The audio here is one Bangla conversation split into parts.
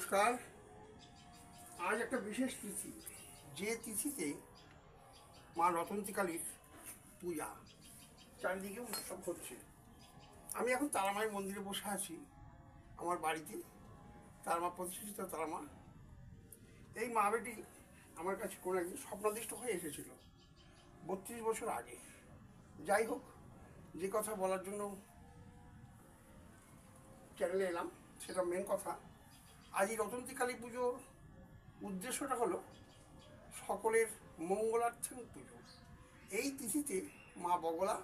নমস্কার। আজ একটা বিশেষ তিথি, যে তিথিতে মা রতন্তী কালীর পূজা, চারিদিকে উৎসব হচ্ছে। আমি এখন তারামায়ের মন্দিরে বসে আছি আমার বাড়িতে। তারামা প্রতিষ্ঠিত তারামা, এই মা বেটি আমার কাছে কোনো একদিন স্বপ্নাদিষ্ট হয়ে এসেছিল 32 বছর আগে। যাই হোক, যে কথা বলার জন্য চ্যানেলে এলাম সেটা মেন কথা। আজ এই রতন্তী কালী পুজোর উদ্দেশ্যটা হলো সকলের মঙ্গলার্থে পুজো। এই তিথিতে মা বগলা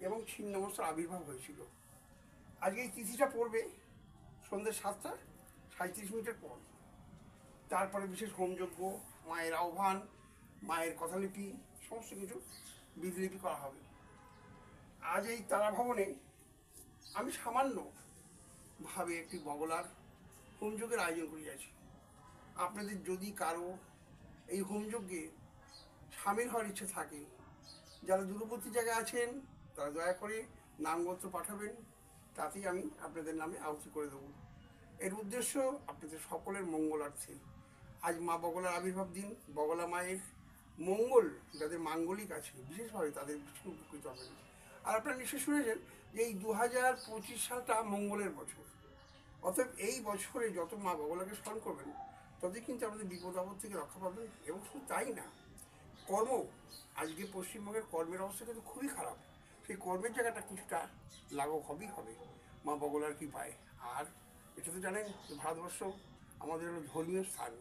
এবং ছিন্নমস্তার আবির্ভাব হয়েছিল। আজকে এই তিথিটা পড়বে সন্ধ্যে 7:37 পর। তারপরে বিশেষ হোমযজ্ঞ, মায়ের আহ্বান, মায়ের কথালিপি, সমস্ত কিছু বিধিলিপি করা হবে। আজ এই তারা ভবনে আমি সামান্যভাবে একটি বগলার হোমযজ্ঞের আয়োজন করিয়াছি। আপনাদের যদি কারো এই হোমযজ্ঞে সামিল হওয়ার ইচ্ছে থাকে, যারা দূরবর্তী জায়গায় আছেন তারা দয়া করে নামগোত্র পাঠাবেন, তাতেই আমি আপনাদের নামে আহুতি করে দেবো। এর উদ্দেশ্য আপনাদের সকলের মঙ্গলার্থে। আজ মা বগলার আবির্ভাব দিন। বগলা মায়ের মঙ্গল যাদের মাঙ্গলিক আছে বিশেষভাবে তাদের ভীষণ উপকৃত হবেন। আর আপনারা নিশ্চয়ই শুনেছেন যে এই 2025 সালটা মঙ্গলের বছর। অতএব এই বছরে যত মা বগলাকে স্মরণ করবেন ততই কিন্তু আমাদের বিপদ আপদ থেকে রক্ষা পাবেন। এবং শুধু তাই না, কর্ম, আজকে পশ্চিমবঙ্গের কর্মের অবস্থা কিন্তু খুবই খারাপ। সেই কর্মের জায়গাটা কিছুটা লাঘব হবেই হবে মা বগলার কৃপায়। আর এটা তো জানেন যে ভারতবর্ষ আমাদের হলো ধর্মীয় স্থান।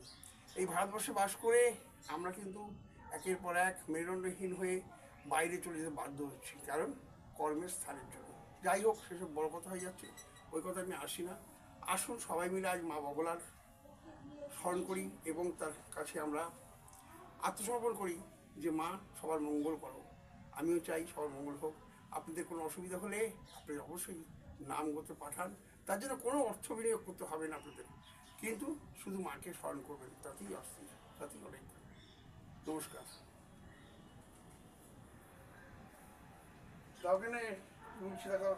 এই ভারতবর্ষে বাস করে আমরা কিন্তু একের পর এক মেরুদণ্ডহীন হয়ে বাইরে চলে যেতে বাধ্য হচ্ছি, কারণ কর্মের স্থানের জন্য। যাই হোক, সেসব বড় কথা হয়ে যাচ্ছে, ওই কথা আমি আসি না। আসুন সবাই মিলে আজ মা বগলার স্মরণ করি এবং তার কাছে আমরা আত্মসমর্পণ করি যে মা সবার মঙ্গল করো। আমিও চাই সবার মঙ্গল হোক। আপনাদের কোনো অসুবিধা হলে আপনাদের অবশ্যই নাম গোত্র পাঠান। তার জন্য কোনো অর্থ বিনিয়োগ করতে হবে না আপনাদের, কিন্তু শুধু মাকে স্মরণ করবেন, তাতেই অস্থির, তাতেই অনেক। নমস্কার। দাও কেন বলছি, দেখো।